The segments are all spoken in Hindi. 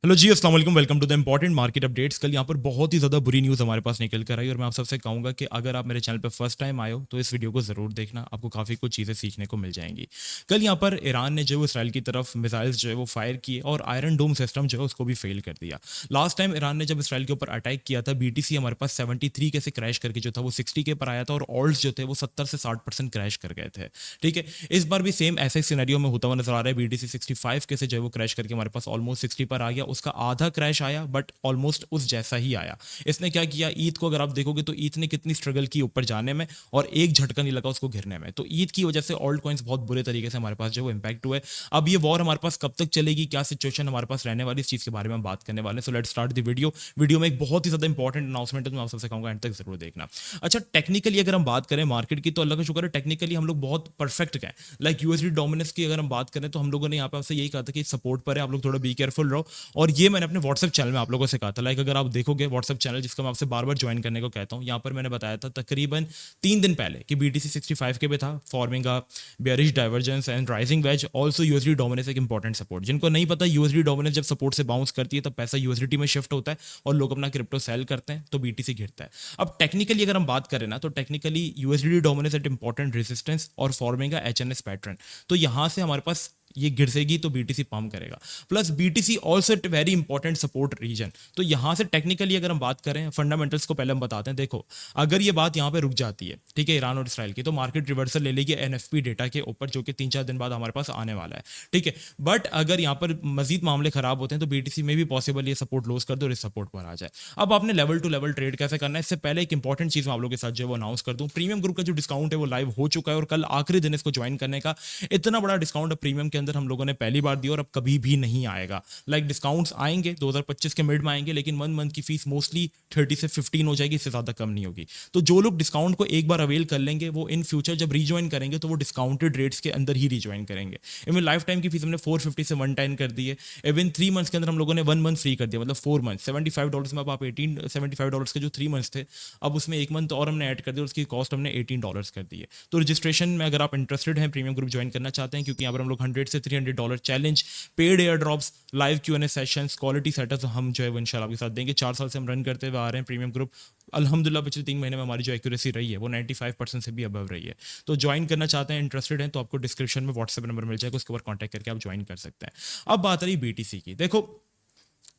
हेलो जी, अस्सलाम वालेकुम। Welcome to the important market updates. कल यहाँ पर बहुत ही ज़्यादा बुरी न्यूज़ हमारे पास निकल कर आई और मैं आप सबसे कहूँगा कि अगर आप मेरे चैनल पर फर्स्ट टाइम आए हो तो इस वीडियो को ज़रूर देखना, आपको काफ़ी कुछ चीज़ें सीखने को मिल जाएंगी। कल यहाँ पर ईरान ने जो है इसराइल की तरफ मिसाइल्स जो है वो फायर किए और आयरन डोम सिस्टम जो है उसको भी फेल कर दिया। लास्ट टाइम ईरान ने जब इसराइल के ऊपर अटैक किया था, बीटीसी हमारे पास 73 कैसे क्रैश करके जो था वो 60 के पर आया था और ऑल्ट्स जो थे वो 70 से 60% क्रैश कर गए थे। ठीक है, इस बार भी सेम ऐसे सिनेरियो में होता हुआ नजर आ रहा है। बीटीसी 65 कैसे जो है वो क्रैश करके हमारे पास ऑलमोस्ट 60 पर आ गया, उसका आधा क्रैश आया बट ऑलमोस्ट उस जैसा ही आया। इसने क्या किया, ईद को अगर आप देखोगे तो ईद ने कितनी स्ट्रगल की ऊपर जाने में और एक झटका नहीं लगा उसको गिरने में। तो ईद की वजह से ऑल्ट कॉइन्स बहुत बुरे तरीके से हमारे पास जो वो इंपैक्ट हुआ है। अब ये वॉर हमारे पास कब तक चलेगी, क्या सिचुएशन हमारे पास रहने वाली, इस चीज के बारे में हम बात करने वाले हैं। So let's start the video में एक बहुत ही ज्यादा इंपॉर्टेंट अनाउंसमेंट है, तो मैं आप सबसे कहूंगा एंड तक जरूर देखना। अच्छा, टेक्निकली अगर हम बात करें मार्केट की तो अल्लाह का शुक्र है टेक्निकली हम लोग बहुत परफेक्ट गए। लाइक यूएसडी डोमिनेंस की अगर हम बात करें तो हम लोगों ने यहाँ पे आपसे यही कहा था कि सपोर्ट पर है, आप लोग थोड़ा बी केयरफुल रहो। और ये मैंने अपने व्हाट्सएप चैनल में आप लोगों से कहा था। लाइक अगर आप देखोगे व्हाट्सएप चैनल जिसको मैं आपसे बार बार ज्वाइन करने को कहता हूँ, यहाँ पर मैंने बताया था तकरीबन 3 दिन पहले कि बीटीसी 65 के पे था, forming a bearish divergence and rising veg, also USD dominance एक इंपॉर्टेंट सपोर्ट। जिनको नहीं पता, यूएसडी डोमिनेंस जब सपोर्ट से बाउंस करती है तब पैसा यूएसडी में शिफ्ट होता है और लोग अपना क्रिप्टो सेल करते हैं तो बीटीसी गिरता है। अब टेक्निकली अगर हम बात करें ना तो technically USD dominance at important resistance और फॉर्मिंग एचएनएस पैटर्न। तो यहां से हमारे पास ये गिरसेगी तो बीटीसी पंप करेगा। Plus BTC also at very important support region. तो यहां से टेक्निकली अगर हम बात करें, फंडामेंटल्स को पहले हम बताते हैं। देखो, अगर ये बात यहां पे रुक जाती है, ठीक है, ईरान और इसराइल की, तो मार्केट रिवर्सल ले लेगी एनएफपी डेटा के ऊपर जो कि 3-4 दिन बाद हमारे पास आने वाला है। ठीक है, बट अगर यहां पर मजीद मामले खराब होते हैं तो बीटीसी में भी पॉसिबल ये सपोर्ट लॉस कर दो और इस सपोर्ट पर आ जाए। अब आपने लेवल टू लेवल ट्रेड कैसे करना है, इससे पहले एक इंपॉर्टेंट चीज मैं आप लोगों के साथ जो है वो अनाउंस कर दूं। प्रीमियम ग्रुप का जो डिस्काउंट है वो लाइव हो चुका है और कल आखिरी दिन इसको ज्वाइन करने का। इतना बड़ा डिस्काउंट प्रीमियम के अंदर हम लोगों ने पहली बार दिया और अब कभी भी नहीं आएगा। लाइक डिस्काउंट्स आएंगे 2025 के मिड में आएंगे, लेकिन 1 मंथ की फीस मोस्टली 30 से 15 हो जाएगी, इससे ज्यादा कम नहीं होगी। तो जो लोग डिस्काउंट को एक बार अवेल कर लेंगे वो इन फ्यूचर जब रीज्वाइन करेंगे तो वो डिस्काउंटेड रेट्स के अंदर ही रीज्वाइन करेंगे। इवन लाइफ टाइम की फीस हमने 450 से 110 कर दी है। इवन 3 मंथ्स के अंदर हम लोगों ने 1 मंथ फ्री कर दिया, मतलब 4 मंथ $75 में। अब आप 18 $75 के जो 3 मंथ्स थे, अब उसमें 1 मंथ और हमने ऐड कर दिया और उसकी कॉस्ट हमने $18 कर दी है। तो रजिस्ट्रेशन में अगर आप इंटरेस्टेड हैं, प्रीमियम ग्रुप ज्वाइन करना चाहते हैं, क्योंकि यहाँ पर हम लोग $100 से $300 challenge, paid air drops, live Q N A sessions, quality setup हम जो है वो इंशाल्लाह आपके साथ देंगे। 4 साल से हम रन करते हुए आ रहे हैं प्रीमियम ग्रुप। अल्हम्दुलिल्लाह पिछले 3 महीने में हमारी जो एक्यूरेसी रही है वो 95% से भी अबव रही है। तो ज्वाइन करना चाहते हैं, इंटरेस्टेड हैं, तो आपको डिस्क्रिप्शन में व्हाट्सएप नंबर मिल जाएगा, उसके ऊपर कॉन्टैक्ट करके आप ज्वाइन कर सकते हैं। अब बात रही बीटीसी की। देखो,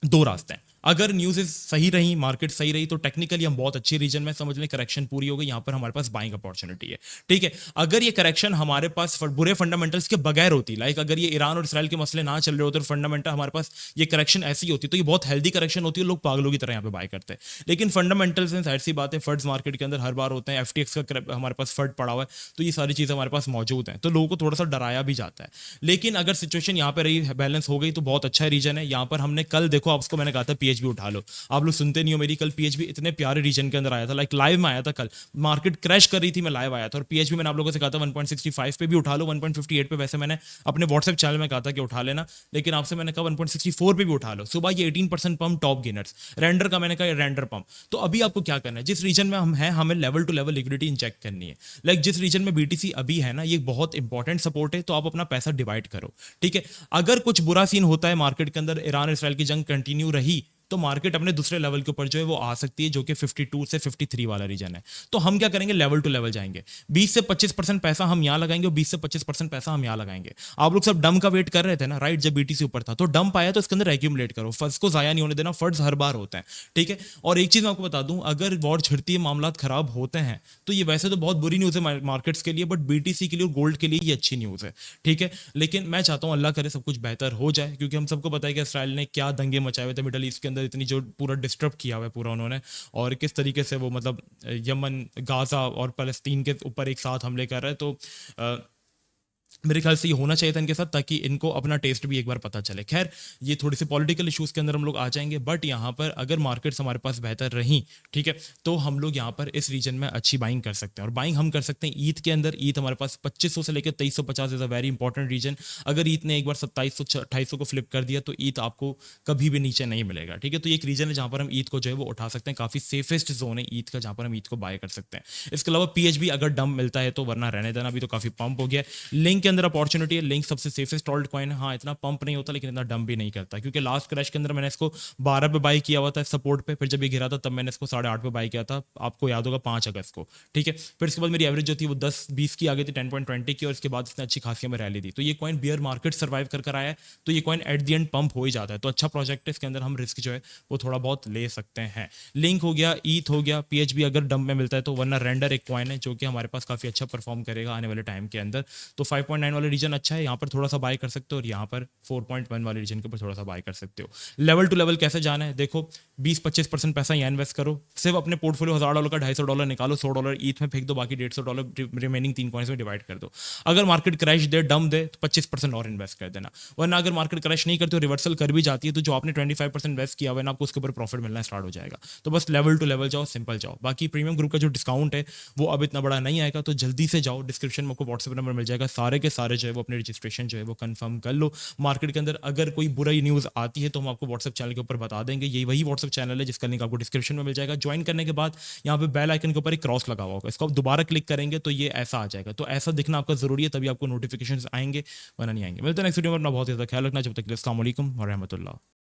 दो रास्ते हैं। अगर न्यूज़ सही रही, मार्केट सही रही, तो टेक्निकली हम बहुत अच्छी रीजन में समझ लें, करेक्शन पूरी हो गई, यहां पर हमारे पास बाइंग अपॉर्चुनिटी है। ठीक है, अगर ये करेक्शन हमारे पास बुरे फंडामेंटल्स के बगैर होती, लाइक अगर ये ईरान और इसराइल के मसले ना चल रहे होते और फंडामेंटल हमारे पास ये करेक्शन ऐसी होती, तो ये बहुत हेल्दी करेक्शन होती है, लोग पागलों की तरह यहाँ पे बाय करते हैं। लेकिन फंडामेंटल्स में जाहिर सी बात है, फंड्स मार्केट के अंदर हर बार होते हैं, एफटीएक्स का हमारे पास फंड पड़ा हुआ है, तो ये सारी चीजें हमारे पास मौजूद हैं, तो लोगों को थोड़ा सा डराया भी जाता है। लेकिन अगर सिचुएशन यहाँ पे रही, बैलेंस हो गई, तो बहुत अच्छा रीजन है। यहाँ पर हमने कल देखो, आपको मैंने कहा था पीएचबी उठा लो, आप लोग सुनते नहीं हो मेरी। कल पीएचबी इतने प्यारे रीजन के अंदर आया था, लाइक लाइव में आया था। कल मार्केट क्रैश कर रही थी, मैं लाइव आया था और पीएचबी मैंने आप लोगों से कहा था 1.65 पे भी उठा लो, 1.58 पे वैसे मैंने अपने व्हाट्सएप चैनल में कहा था कि उठा लेना, लेकिन आपसे मैंने कहा 1.64 पे भी उठा लो। सुबह ये 18% पंप, टॉप गेनर्स, रेंडर का मैंने कहा रेंडर पंप। तो अभी आपको क्या करना है, जिस रीजन में हम हैं, हमें level to level liquidity inject करनी है। लाइक जिस रीजन में बीटीसी अभी है ना, ये बहुत इंपॉर्टेंट सपोर्ट है, तो आप अपना पैसा डिवाइड करो। ठीक है, अगर कुछ बुरा सीन होता है मार्केट के अंदर, ईरान इसराइल की जंग कंटिन्यू रही, तो मार्केट अपने दूसरे लेवल के ऊपर जो है वो आ सकती है, जो कि 52 से 53 वाला रीजन है। तो हम क्या करेंगे, लेवल टू लेवल जाएंगे। 20 से 25% पैसा हम यहां लगाएंगे और 20 से 25% पैसा हम यहां लगाएंगे। आप लोग सब डम का वेट कर रहे थे ना, राइट? जब बीटीसी ऊपर था तो डंप आया, तो इसके अंदर एक्यूमुलेट करो, फंड्स को जाया नहीं होने देना, फंड्स हर बार होते हैं। ठीक है, और एक चीज मैं आपको बता दूं, अगर वॉर छिड़ती है, मामला खराब होते हैं, तो ये वैसे तो बहुत बुरी न्यूज है मार्केट्स के लिए, बट बीटीसी के लिए और गोल्ड के लिए ये अच्छी न्यूज है। ठीक है, लेकिन मैं चाहता हूं अल्लाह करे सब कुछ बेहतर हो जाए, क्योंकि हम सबको पता है कि इसराइल ने क्या दंगे मचाए हुए थे मिडल ईस्ट के अंदर, इतनी जो पूरा डिस्टर्ब किया हुआ है पूरा उन्होंने, और किस तरीके से वो मतलब यमन, गाजा और फलस्तीन के ऊपर एक साथ हमले कर रहे हैं। तो मेरे ख्याल से ये होना चाहिए था इनके साथ, ताकि इनको अपना टेस्ट भी एक बार पता चले। खैर, ये थोड़ी सी पॉलिटिकल इश्यूज के अंदर हम लोग आ जाएंगे, बट यहाँ पर अगर मार्केट्स हमारे पास बेहतर रही, ठीक है, तो हम लोग यहाँ पर इस रीजन में अच्छी बाइंग कर सकते हैं। और बाइंग हम कर सकते हैं ईद के अंदर। ईद हमारे पास 2500 से लेकर 2350 is a very important region. अगर ईद ने एक बार 2700 2800 को फ्लिप कर दिया तो ईद आपको कभी भी नीचे नहीं मिलेगा। ठीक है, तो ये एक रीजन है जहाँ पर हम ईद को जो है वो उठा सकते हैं, काफी सेफेस्ट जोन है ईद का, जहाँ पर हम ईद को बाय कर सकते हैं। इसके अलावा पीएचबी अगर डम मिलता है तो, वरना रहने देना, अभी तो काफी पंप हो गया। लिंक के अंदर अपॉर्चुनिटी है, लिंक सबसे सेफेस्ट ऑल्ट कॉइन है। हाँ, इतना पंप नहीं होता लेकिन इतना डंप भी नहीं करता, क्योंकि लास्ट क्रैश के अंदर मैंने इसको 12 पे बाई किया हुआ था सपोर्ट पे, फिर जब ये गिरा था तब मैंने इसको 8.5 पे बाई किया था, आपको याद होगा 5 अगस्त को, ठीक है। फिर इसके बाद मेरी एवरेज जो थी वो 10-20 की आ गई थी, 10.20 की, और इसके बाद इसने अच्छी खासी में रैली दी। तो ये कॉइन बियर मार्केट सर्वाइव कर आया है, तो ये coin at the and pump हो ही जाता है। तो अच्छा प्रोजेक्ट है, इसके अंदर हम रिस्क जो है वो थोड़ा बहुत ले सकते हैं। लिंक हो गया, ईथ हो गया, पीएचबी अगर डंप में मिलता है तो, वरना रेंडर एक कॉइन है जो कि हमारे पास काफी अच्छा परफॉर्म करेगा आने वाले टाइम के अंदर। तो 5.9 वाले रीजन अच्छा है, यहाँ पर थोड़ा सा बाय कर सकते हो, और यहाँ पर 4.1 वाले रीजन के ऊपर थोड़ा सा बाय कर सकते हो। लेवल टू लेवल कैसे जाना है, देखो 20-25% पैसा यहाँ इन्वेस्ट करो, सिर्फ अपने पोर्टफोलियो $1000 का $250 निकालो, $100 ईथ में फेंक दो, बाकी $150 रिमेनिंग 3 कॉइन्स में डिवाइड कर दो। अगर मार्केट क्रैश दे, डम दे, तो 25% और इन्वेस्ट कर देना। वरना अगर मार्केट क्रैश नहीं करते हो, रिवर्सल कर भी जाती है, तो जो आपने 25% इन्वेस्ट किया हुआ है ना, आपको उसके ऊपर प्रॉफिट मिलना स्टार्ट हो जाएगा। तो बस लेवल टू लेवल जाओ, सिंपल जाओ। बाकी प्रीमियम ग्रुप का जो डिस्काउंट है वो अब इतना बड़ा नहीं आएगा, तो जल्दी से जाओ, डिस्क्रिप्शन में आपको व्हाट्सएप नंबर मिल जाएगा, सारे के सारे जो है वो अपने रजिस्ट्रेशन जो है वो कंफर्म कर लो। मार्केट के अंदर अगर कोई बुरी न्यूज़ आती है तो हम आपको व्हाट्सएप चैनल के ऊपर बता देंगे। यही वही व्हाट्सएप चैनल है जिसका लिंक आपको डिस्क्रिप्शन में मिल जाएगा। ज्वाइन करने के बाद यहाँ पे बेल आइकन के ऊपर एक क्रॉस लगा हुआ होगा, इसको आप दोबारा क्लिक करेंगे तो ये ऐसा आ जाएगा। तो ऐसा दिखना आपका जरूरी है, तभी आपको नोटिफिकेशन आएंगे, वरना नहीं आएंगे। मिलते हैं नेक्स्ट वीडियो में, अपना बहुत ही ज़्यादा ख्याल रखना। जब तक के लिए अस्सलाम वालेकुम व रहमतुल्लाह।